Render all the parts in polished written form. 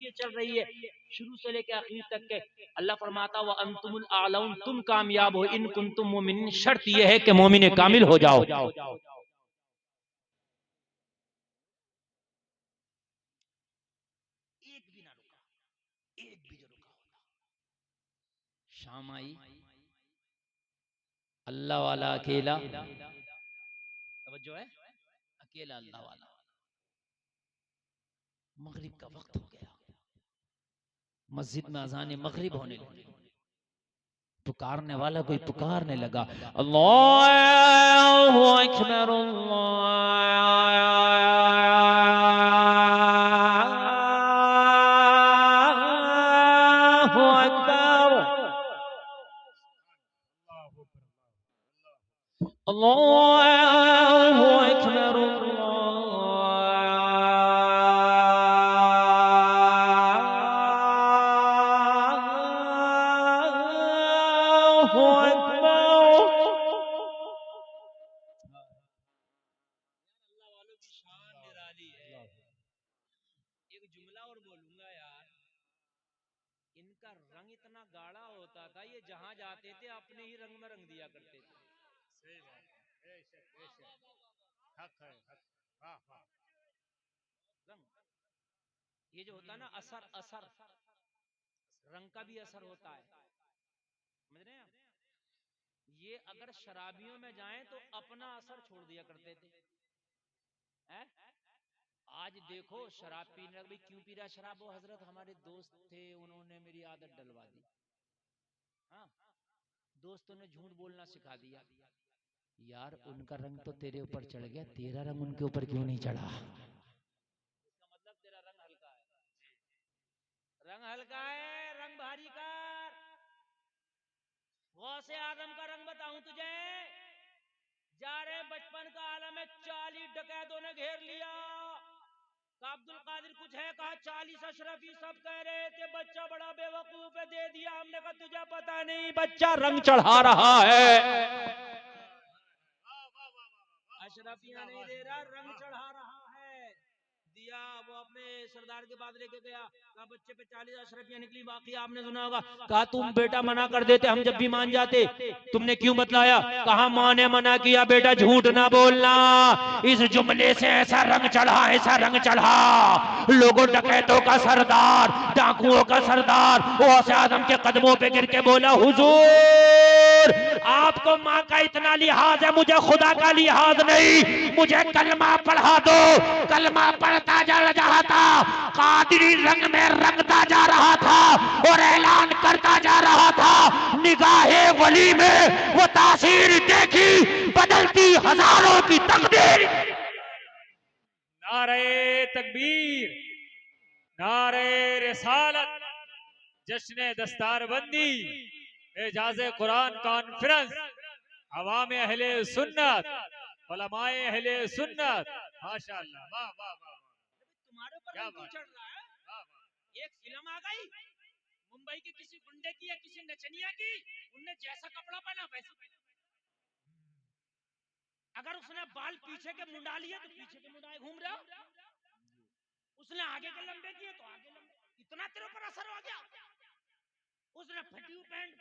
ये चल रही है शुरू से लेकर आखिर तक के। अल्लाह फरमाता व अंतुमुल आलऊन, तुम कामयाब हो इन कुंतुम मोमिन, शर्त यह है कि मोमिन कामिल हो जाओ। एक भी ना रुका, एक भी जो रुका होता। शाम आई, अल्लाह वाला अकेला, तवज्जो है, अकेला अल्लाह वाला। मगरिब का वक्त हो गया, मस्जिद में अजान मगरिब होने लगी। पुकारने वाला कोई पुकारने लगा, अल्लाहु अकबर अल्लाहु अकबर अल्लाहु अकबर अल्लाहु अकबर। अल्लाह वालों की शान निराली है। एक जुमला और बोलूंगा यार, इनका रंग इतना गाढ़ा होता था, ये जहां जाते थे अपने ही रंग में रंग दिया करते थे। सही बात है, बेशक बेशक, हक है, हक। वाह वाह। रंग, ये जो होता है ना असर, असर रंग का भी असर होता है, समझ रहे हैं आप? ये अगर शराबियों में जाएं तो अपना असर छोड़ दिया करते थे, है? आज देखो शराब पीने भाई क्यों पी रहा शराब, वो हजरत हमारे दोस्त थे उन्होंने मेरी आदत डलवा दी। हाँ, दोस्तों ने झूठ बोलना सिखा दिया। यार उनका रंग तो तेरे ऊपर चढ़ गया, तेरा रंग उनके ऊपर क्यों नहीं चढ़ा? इसका मतलब तेरा रंग हल्का है, रंग हल्का है, रंग भारी कर। गौसे आदम का रंग बताऊं तुझे, जा रहे बचपन का आलम है, 40 डकैतों ने घेर लिया। अब्दुल कादिर कुछ है, कहा 40 अशरफी, सब कह रहे थे बच्चा बड़ा बेवकूफ है, दे दिया हमने, कहा तुझे पता नहीं बच्चा रंग चढ़ा रहा है। अशरफियां नहीं दे रहा, रंग चढ़ा रहा है। दिया, वो अपने सरदार के बाद लेके गया, कहा बच्चे पे 40 अशरफियां निकली, बाकी आपने सुना होगा। कहा तुम बेटा मना कर देते, हम जब भी मान जाते, तुमने क्यों बतलाया? कहा माँ ने मना किया बेटा झूठ ना बोलना। इस जुमले से ऐसा रंग चढ़ा, ऐसा रंग चढ़ा, लोगों डकैतों का सरदार, डाकुओं का सरदार गौसे आदम के कदमों पे गिर के बोला, हुजूर आपको माँ का इतना लिहाज है, मुझे खुदा का लिहाज नहीं, मुझे कलमा पढ़ा दो। कलमा पढ़ता जा रहा था, कादिरी रंग में रंगता जा रहा था और ऐलान करता जा रहा था, निगाहे वली में वो तासीर देखी, बदलती हजारों की तकदीर। नारे तकबीर, नारे रिसालत, जश्न दस्तारबंदी, एजाज़े कुरान कॉन्फ्रेंस, अवाम अहले सुन्नत, उलमाए अहले सुन्नत, माशाअल्लाह, वाह वाह वाह। तुम्हारे ऊपर क्या रंग क्यों बात, चढ़ रहा है? एक फिल्म आ गई मुंबई के किसी गुंडे की या किसी नचनिया की, उनने जैसा कपड़ा पहना वैसे पहना। अगर उसने बाल पीछे के मुंडा लिए तो पीछे के मुंडाए घूम रहे हो, उसने आगे के लंबे किए तो आगे लंबे। इतना तेरे ऊपर असर हो गया। उसने फटी हुई पैंट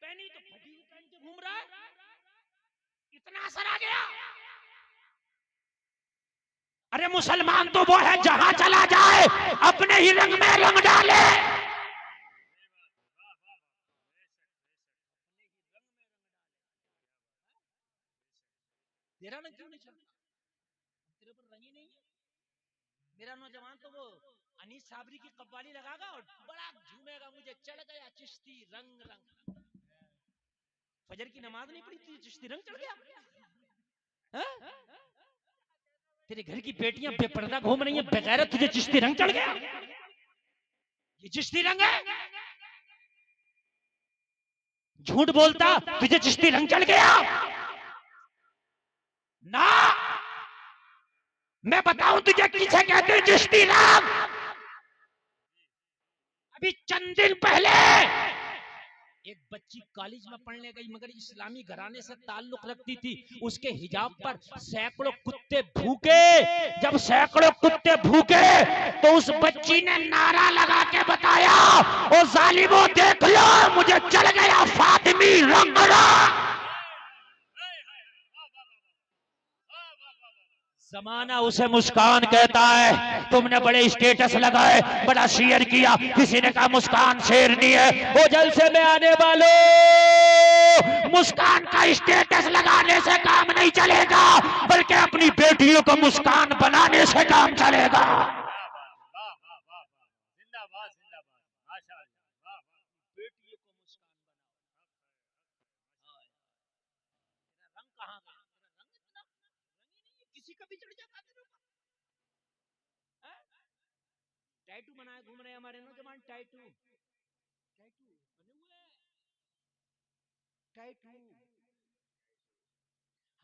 पहनी तो फटी हुई पहन के घूम रहा है, इतना असर आ गया। अरे मुसलमान तो वो है जहां चला जाए अपने ही रंग में रंग डाले। तेरा रंग क्यों नहीं चलता? तेरे ऊपर रंग ही नहीं है। मेरा नौजवान तो वो अनीस साबरी की कव्वाली लगागा और बड़ा झूमेगा, मुझे चढ़ गया चिश्ती रंग रंग। फजर की नमाज नहीं पढ़ी थी, चिश्ती रंग चढ़ गया। हा? तेरे घर की बेटियां बेपर्दा घूम रही हैं बेगैरत, तुझे चिश्ती रंग चढ़ गया? ये चिश्ती रंग है? झूठ बोलता तुझे चिश्ती रंग चढ़ गया? ना, मैं बताऊं तुझे किसे कहते हैं चिश्ती रंग? अभी चंद दिन पहले एक बच्ची कॉलेज में पढ़ने गई मगर इस्लामी घराने से ताल्लुक रखती थी, उसके हिजाब पर सैकड़ों कुत्ते भूखे। जब सैकड़ों कुत्ते भूखे तो उस बच्ची ने नारा लगा के बताया, ओ जालिमों देख लो मुझे चल गया फातिमी रंगना। जमाना उसे मुस्कान कहता है। तुमने बड़े स्टेटस लगाए, बड़ा शेयर किया, किसी ने कहा मुस्कान शेरनी है। वो जलसे में आने वालों, मुस्कान का स्टेटस लगाने से काम नहीं चलेगा, बल्कि अपनी बेटियों को मुस्कान बनाने से काम चलेगा। जिंदाबाद जिंदाबाद, माशाअल्लाह। बेटियों को मुस्कान बनाओ। रंग कहाँ गया? रंग इतना रंग ही नहीं है, किसी का भी चढ़ जाता है। टैटू बनाए घूम रहे हैं हमारे नौजवान, टैटू टैटू बने हुए हैं, टैटू।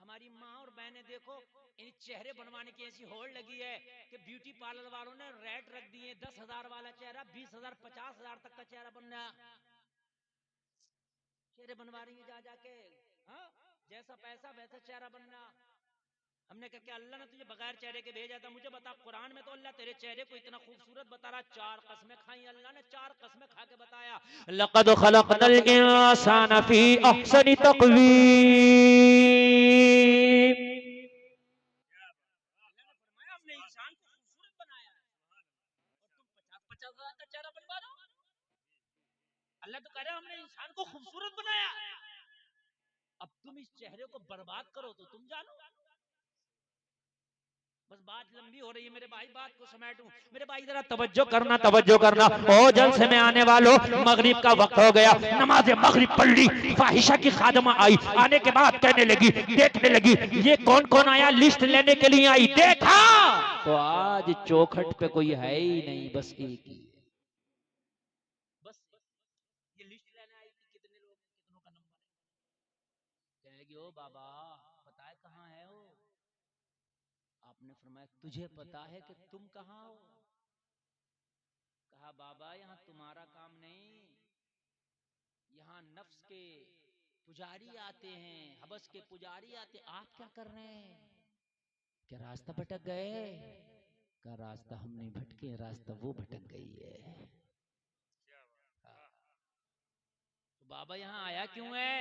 हमारी माँ और बहनें देखो, इन चेहरे बनवाने की ऐसी होड़ लगी है कि ब्यूटी पार्लर वालों ने रेट रख दिए, 10,000 वाला चेहरा 20,000 50,000 तक का चेहरा बनना। चेहरे बनवा रही है जा जाके, हाँ जैसा पैसा वैसा चेहरा बनना। हमने कहा कि अल्लाह ने तुझे बगैर चेहरे के भेजा था, मुझे बता कुरान में तो अल्लाह तेरे चेहरे को इतना खूबसूरत बता रहा। 4 कसमें खाई अल्लाह ने, 4 कसमें खा के बताया, लक़द खलक़नल इंसान फी अहसनि तक़वीम। अल्लाह ने फरमाया हमने इंसान को खूबसूरत बनाया है, और तुम 50,000 का चेहरा बनवा रहे हो। अल्लाह तो कह रहा है हमने इंसान को खूबसूरत बनाया, अब तुम इस चेहरे को बर्बाद करो तो तुम जानो। बस बात लंबी हो रही है मेरे भाई, बात को समेटूं। मेरे भाई जरा तवज्जो करना, तवज्जो करना। ओ जलसे में आने वालों, मगरिब का वक्त हो गया, नमाज मगरिब पढ़ ली। फाहिशा की खादमा आई, आने के बाद कहने लगी, देखने लगी ये कौन कौन आया, लिस्ट लेने के लिए आई। देखा तो आज चौखट पे कोई है ही नहीं, बस एक ही है। बस ये लिस्ट लेने आई थी, कितने लोग, कितनों का नंबर है। कहने लगी ओ बाबा बताए कहाँ है वो। आपने फरमाया तुझे पता है कि तुम कहाँ हो। कहा बाबा यहाँ तुम्हारा काम नहीं, यहाँ नफ्स के पुजारी आते हैं, हबस के पुजारी आते हैं, आप क्या कर रहे हैं। क्या रास्ता भटक गए। का रास्ता हम नहीं भटके, रास्ता वो भटक गई है। तो बाबा यहाँ आया क्यों है।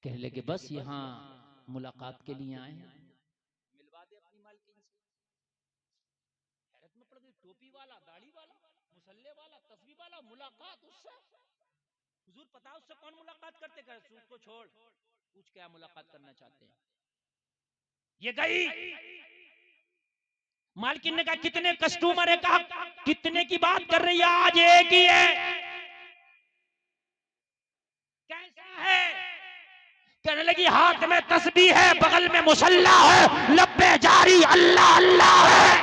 कहने लगे बस यहाँ मुलाकात के लिए आए हैं। मिलवा दे अपनी मालकिन से। हैरत में पड़ गई, टोपी वाला, दाढ़ी वाला, मुसल्ले वाला, तस्बीह वाला, मुलाकात उससे। हुजूर पता उससे कौन मुलाकात करते कर, सूद को छोड़, पूछ क्या मुलाकात करना चाहते हैं। ये गई, मालकिन ने कहा कितने कस्टमर है, कहा कितने की बात कर रही है, आज एक ही है। कैसा है। कहने लगी हाथ में तस्बीह है, बगल में मुसल्ला है, लब्बे जारी अल्लाह अल्लाह है।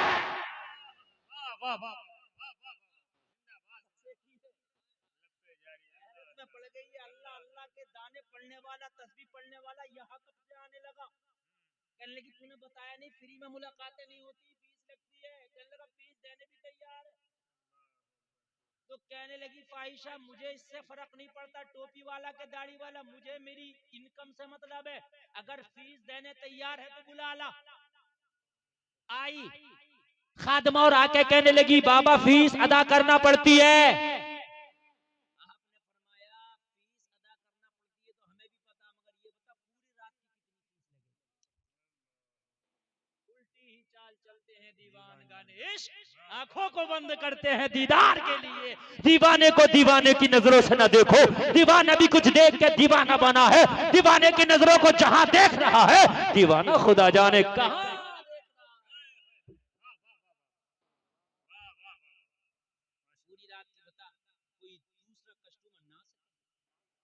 में पड़ गई है, अल्लाह अल्लाह के दाने पढ़ने वाला, तस्बीह पढ़ने वाला यहाँ कब से आने लगा। कहने लगी तूने बताया नहीं, फ्री में मुलाकातें नहीं होती, फीस लगती है। कहने लगा फीस देने भी तैयार है। तो कहने लगी फाहिशा मुझे इससे फर्क नहीं पड़ता, टोपी वाला के दाढ़ी वाला, मुझे मेरी इनकम से मतलब है। अगर फीस देने तैयार है तो बुला ला। आई खादमा और आके कहने लगी बाबा फीस अदा करना पड़ती है। आपने फरमाया फीस अदा करना पड़ती है तो हमें भी पता, मगर ये बता पूरी रात की कितनी फीस लगेगी। उल्टी ही चाल चलते हैं दीवान गाने इश्क, आंखों को बंद करते हैं दीदार के लिए। दीवाने को दीवाने की नजरों से न देखो, दीवाना भी कुछ देख के दीवाना बना है। दीवाने की नजरों को जहां देख रहा है, दीवाना खुदा जाने कहां। पूरी रात की बता कोई दूसरा कस्टमर ना सके,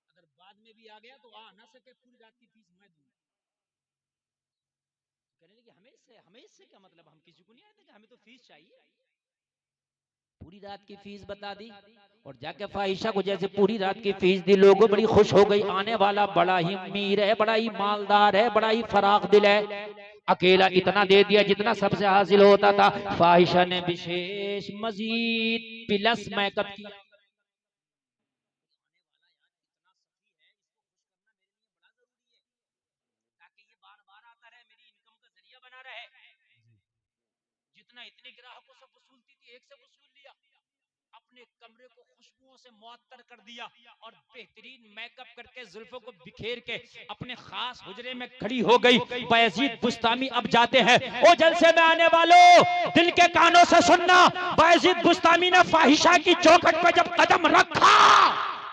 अगर बाद में भी आ गया तो आ ना सके, पूरी रात की फीस मैं दूंगा। कहने लगे हमें इससे क्या मतलब, हम किसी को नहीं आते कि हमें तो फीस चाहिए। पूरी रात की फीस बता दी और जाके फाहिशा को जैसे पूरी रात की फीस दी, लोगों बड़ी खुश हो गई। आने वाला बड़ा ही अमीर है, बड़ा ही मालदार है, बड़ा ही फराख दिल है। अकेला इतना दे दिया जितना सबसे हासिल होता था। फाहिशा ने विशेष मजीद प्लस मेकअप किया। अपने कमरे को खुशबुओं से मुअत्तर कर दिया और बेहतरीन मेकअप करके जुल्फों को बिखेर के अपने खास हुजरे में खड़ी हो गई। बायजीद बुस्तामी अब जाते हैं। ओ जलसे में आने वालों, दिल के कानों से सुनना, बायजीद बुस्तामी ने फाहिशा की चौखट पर जब कदम रखा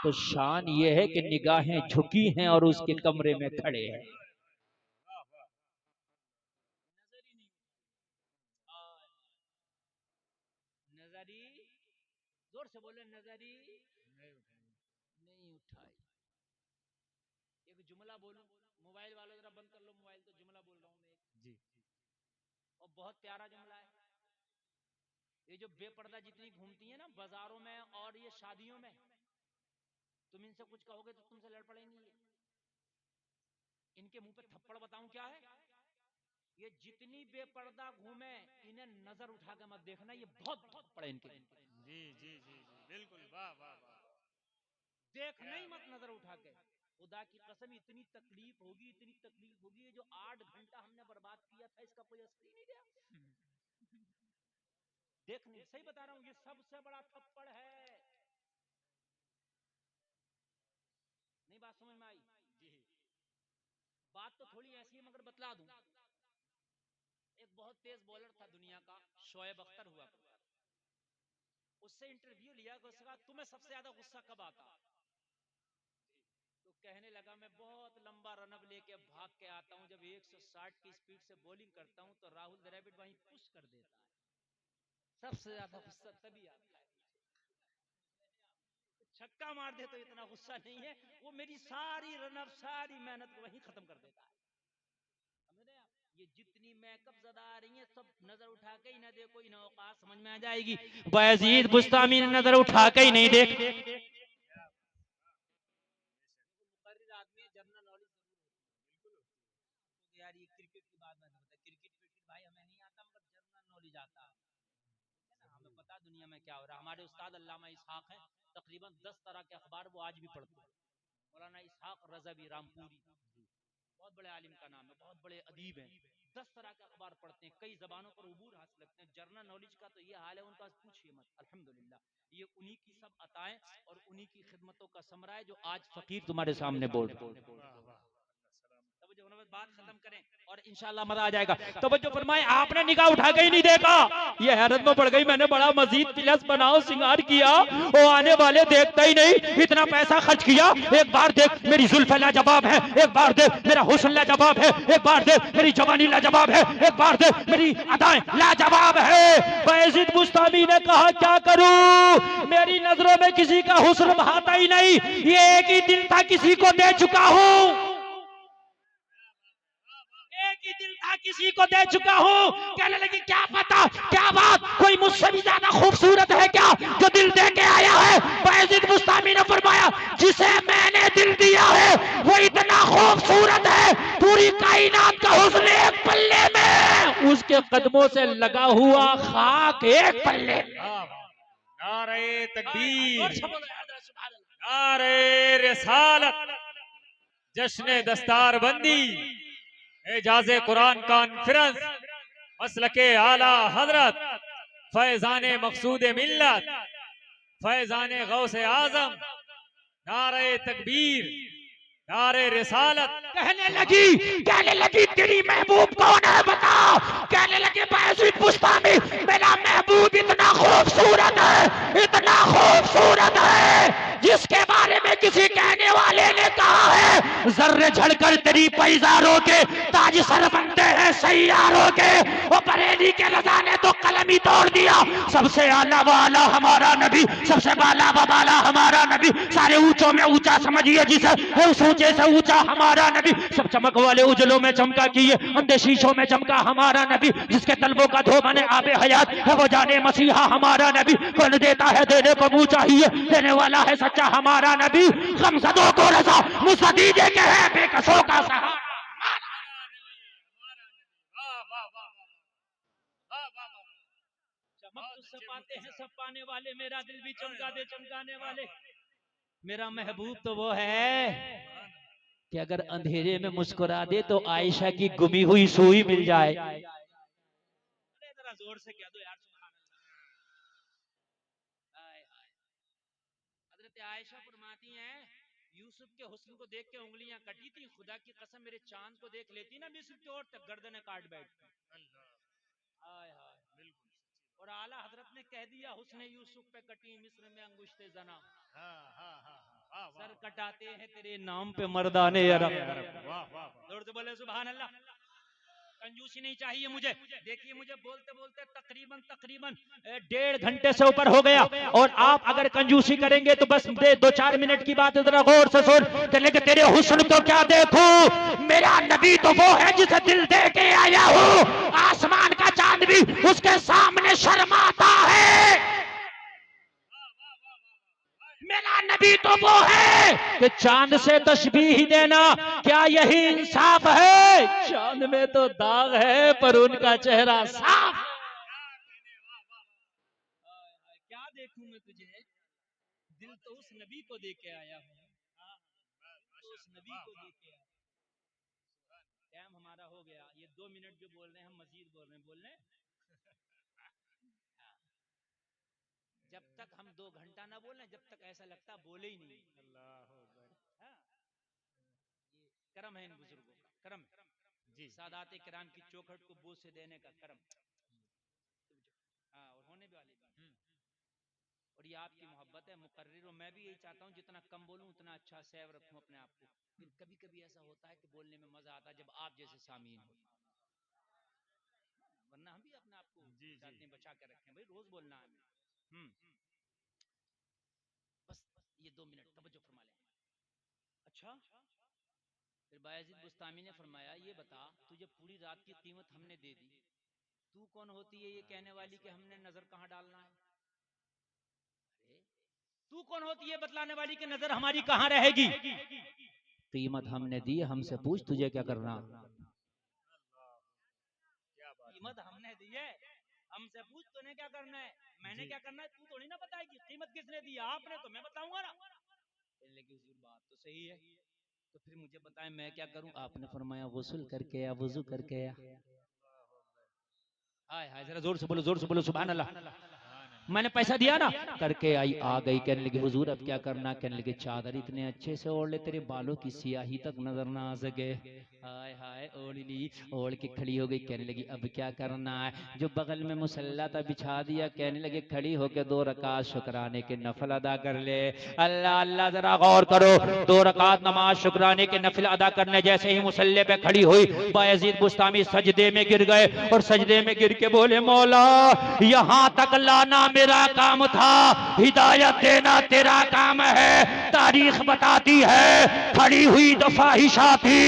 तो शान ये है कि निगाहें झुकी हैं और उसके कमरे में खड़े हैं। नजरी, जोर से बोले, नजरी नहीं उठाई। एक जुमला बोलूं, मोबाइल वालों जरा बंद कर लो मोबाइल, तो जुमला बोल रहा हूं मैं जी, और बहुत प्यारा जुमला है। ये जो बेपर्दा जितनी घूमती है ना बाजारों में और ये शादियों में, तुम इनसे कुछ कहोगे तो तुमसे लड़ पड़ेंगी। इनके मुंह पे थप्पड़ बताऊं क्या है। ये जितनी बेपर्दा घूमे, इन्हें नजर उठा के मत देखना, ये बहुत थप्पड़ है इनके। जी जी जी जी बिल्कुल, वाह वाह वाह। देखना ही मत नजर उठा के। खुदा की कसम इतनी तकलीफ होगी, इतनी तकलीफ होगी। ये जो 8 घंटा हमने बर्बाद किया था, इसका कोई असर ही नहीं गया। देख नहीं, सही बता रहा हूं, ये सबसे बड़ा थप्पड़ है। नहीं बात समझ में आई जी? बात तो थोड़ी ऐसी है मगर बतला दूं। एक बहुत तेज बॉलर था दुनिया का, शोएब अख्तर हुआ करता था। उससे इंटरव्यू लिया, उससे कहा तुम्हें सबसे ज्यादा गुस्सा कब आता? तो कहने लगा मैं बहुत लंबा रनअप लेके भाग के आता हूं, जब 160 की स्पीड से बॉलिंग करता हूं तो राहुल द्रविड़ वहीं पुश कर देता है, सबसे ज्यादा गुस्सा तभी आता है। छक्का मार दे तो इतना गुस्सा नहीं है, वो मेरी सारी रनअप सारी मेहनत को वहीं खत्म कर देता है। समझ रहे आप? ये जितनी मैकअप ज़दा आ रही है सब नजर उठा के ही ना देखो, इन्हें औकात समझ में आ जाएगी। बायजीद बुस्तामी ने नजर उठा के ही नहीं देख। आदमी जनरल नॉलेज यार, ये क्रिकेट की बात मैं बता, क्रिकेट भाई हमें नहीं आता मगर जनरल नॉलेज आता है ना, हमें पता दुनिया में क्या हो रहा है। हमारे उस्ताद अल्लामा इसहाक हैं, तकरीबन 10 तरह के अखबार वो आज भी पढ़ते हैं। मौलाना इसहाक रज़वी रामपुरी, बहुत बड़े आलिम का नाम है, बहुत बड़े अदीब हैं। 10 तरह के अखबार पढ़ते हैं, कई जबानों पर उबूर हासिल रखते हैं। जनरल नॉलेज का तो ये हाल है उनका, पूछिए मत। अल्हम्दुलिल्लाह, ये उन्हीं की सब अताएं और उन्हीं की खिदमतों का समरा है जो आज फकीर तुम्हारे सामने बोल रहे हैं। बात खत्म करें और इंशाल्लाह मजा आ जाएगा। तो बच्चों फरमाए, आपने निगाह उठा के ही नहीं देखा। ये हैरत में पड़ गई, मैंने बड़ा मजीद प्लस बनाओ सिंगार किया, वो आने वाले देखता ही नहीं, इतना पैसा खर्च किया। एक बार देख मेरी जुल्फे लाजवाब है, एक बार देख मेरा हुस्न लाजवाब है, एक बार देख मेरी जवानी लाजवाब है, एक बार देख मेरी अदाएं लाजवाब है। बायजीद बुस्तामी ने कहा क्या करूं, मेरी नजरों में किसी का हुस्न बहाता ही नहीं, ये एक ही दिल था किसी को दे चुका हूं, एक ही दिल था किसी को दे चुका हूँ। कहने लगी क्या पता, क्या बात, कोई मुझसे भी ज्यादा खूबसूरत है क्या जो दिल दे के आया है? बायजीद बुस्तामी ने फरमाया, जिसे मैंने दिल दिया है वो इतना खूबसूरत है, पूरी कायनात का हुस्न एक पल्ले में, उसके कदमों से लगा हुआ खाक एक पल्ले में। नारे तकबीर, नारे रिसालत, जश्न दस्तारबंदी, एजाज़े कुरान कॉन्फ्रेंस, मसलके आला हजरत, फैजाने मकसूद मिल्लत, फैजाने गौसे आजम, नारे तकबीर, नारे रिसालत। कहने लगी तेरी महबूब कौन है बता? कहने लगे बायजीद बुस्तामी, मेरा महबूब इतना खूबसूरत है, इतना खूबसूरत है जिसके बारे में किसी कहने वाले ने कहा है जर्रे झड़कर तेरी पैजारों के ताज सर बनते हैं सैयारों के। वो बरेली के रजा ने तो कलम ही तोड़ दिया। सबसे आला वाला हमारा नबी, सबसे बाला बाला हमारा नबी, सारे ऊंचों में ऊंचा समझिए जिसे, उस ऊंचे से ऊंचा हमारा नबी, सब चमक वाले उजलों में चमका किए, अंधे शीशों में चमका हमारा नबी, जिसके तलबों का धो बने आबे हयात है वो जाने मसीहा हमारा नबी। कौन देता है देने को मुंह चाहिए, देने वाला है सच्चा हमारा नबी। गमज़दों को रज़ा मुस्तदीजे के है बेकसों का सहारा। चमक तो सब पाते हैं, सब पाने वाले, मेरा दिल भी चमका दे चमकाने वाले। मेरा महबूब तो वो है कि अगर अंधेरे में मुस्कुरा दे तो आयशा की गुमी हुई सुई मिल जाए। जरा जोर से कह दो यार, हजरत आयशा फरमाती हैं यूसुफ के हुस्न को देख के उंगलियां कटी थी, खुदा की कसम मेरे चांद को देख लेती ना मिस्र की ओर तक गर्दनें काट बैठती। हाय हाय बिल्कुल। और आला हजरत ने कह दिया हुस्न यूसुफ पे कटी मिस्र में अंगुश्ते जना। सर कटाते हैं तेरे नाम पे मर्दाने अरब। जोर से बोले सुभान अल्लाह। कंजूसी नहीं चाहिए मुझे। देखिए मुझे बोलते बोलते तकरीबन 1.5 घंटे से ऊपर हो गया, और आप अगर कंजूसी करेंगे तो बस 2-4 मिनट की बात है, जरा गौर से सुन। कहने के तेरे हुस्न तो क्या देखूं, मेरा नबी तो वो है जिसे दिल दे के आया हूं, आसमान का चांद भी उसके सामने शर्माता है। मेरा नबी तो वो है कि चांद से तशबीह देना, क्या यही इंसाफ है? चांद में तो दाग है पर उनका चेहरा साफ। क्या देखूं मैं तुझे, दिल तो उस नबी को दे के आया हूं, तो उस नबी को दे के आया। टाइम हमारा हो गया, ये 2 मिनट जो बोल रहे हैं हम मजीद बोल रहे हैं, बोल रहे हैं। जब तक हम 2 घंटा ना बोलें जब तक ऐसा लगता बोले ही नहीं। हाँ, ये करम है इन बुजुर्गों का, करम जी, सादाते किराम की चौखट को बोझ से देने का करम। हाँ, और होने भी वाली बात। और ये आपकी मोहब्बत है मुकर्रिर, मैं भी यही चाहता हूँ जितना कम बोलूं उतना अच्छा सेव रखूं अपने आप को। फिर कभी कभी ऐसा होता है कि बोलने में मजा आता है जब आप जैसे सामीन हो, वरना हम भी अपने आप को चाहते हैं बचा के रखें, भाई रोज बोलना है हमें। बस ये 2 मिनट तवज्जो फरमा लें। अच्छा, फिर बायजीद बुस्तामी ने फरमाया ये बता तुझे पूरी रात की कीमत हमने दे दी, तू कौन होती है ये कहने वाली कि हमने नजर कहां डालना है? अरे तू कौन होती है बतलाने वाली कि नजर हमारी कहां रहेगी? कीमत हमने दी, हमसे पूछ तुझे क्या करना। कीमत हमने दी है, हमसे पूछ तूने क्या करना है, मैंने क्या करना है तू थोड़ी ना बताएगी। कीमत किसने दी? आपने, तो मैं बताऊंगा ना। लेकिन हुजूर बात तो सही है, तो फिर मुझे बताएं मैं क्या करूं? आपने फरमाया गुस्ल करके या वुजू करके या। हाय हाय जरा जोर से बोलो, जोर से बोलो सुभान अल्लाह। मैंने पैसा दिया ना, करके आई आ गई, कहने लगी हुजूर अब क्या करना? कहने लगे चादर इतने अच्छे से ओढ़ ले तेरे बालों की सियाही तक नजर ना आ सके। हाय हाय ओढ़ ली, ओढ़ के खड़ी हो गई, कहने लगी अब क्या करना है? जो बगल में मुसल्ला था बिछा दिया, कहने लगे खड़ी होके 2 रकात शुक्राने के नफल अदा कर ले। अल्लाह अल्लाह जरा गौर करो, 2 रकात नमाज शुक्राने के नफल अदा करने जैसे ही मुसल्ले पे खड़ी हुई, बायजीद बुस्तामी सजदे में गिर गए, और सजदे में गिर के बोले मौला यहां तक लाना मेरा काम था, हिदायत देना तेरा काम है। तारीख बताती है खड़ी हुई तो फाहिशा थी,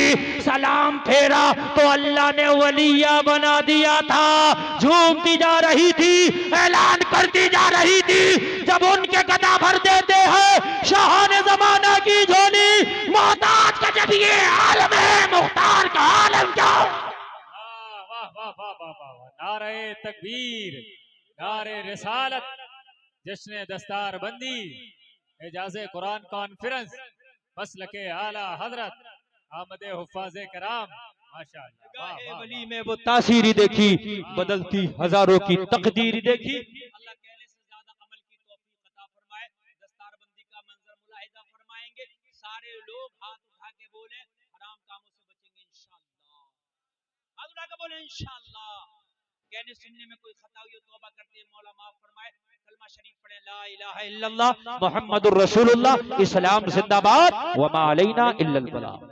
सलाम फेरा तो अल्लाह ने वलिया बना दिया था। झूमती जा रही थी, ऐलान करती जा रही थी, जब उनके कदा भर देते हैं शाहाने जमाना की झोली, मोहताज का जब ये आलम है मुख्तार का आलम क्या? नारे तकबीर, नारे रिसालत, जश्न दस्तार बंदी, एजाज़े कुरान कॉन्फ्रेंस, मसलके आला हजरत आमदे हुफ़ाज़े कराम, माशाअल्लाह। वली में वो तासीरी देखी, बदलती हजारों की तकदीर देखी। अल्लाह कहने से ज्यादा अमल की तौफीक अता फरमाए। दस्तारबंदी का मंजर मुलाहिजा फरमाएंगे, सारे लोग हाथ उठा के बोले हराम कामों से बचेंगे इंशाअल्लाह। हाथ उठा के बोले इंशाअल्लाह। कहने सुनने में कोई खता हुई तौबा करते मौला माफ फरमाए। कलमा शरीफ पढ़े ला इलाहा इल्लल्लाह मुहम्मदुर रसूलुल्लाह, इस्लाम जिंदाबाद, व मा अलैना इल्लल बलाग।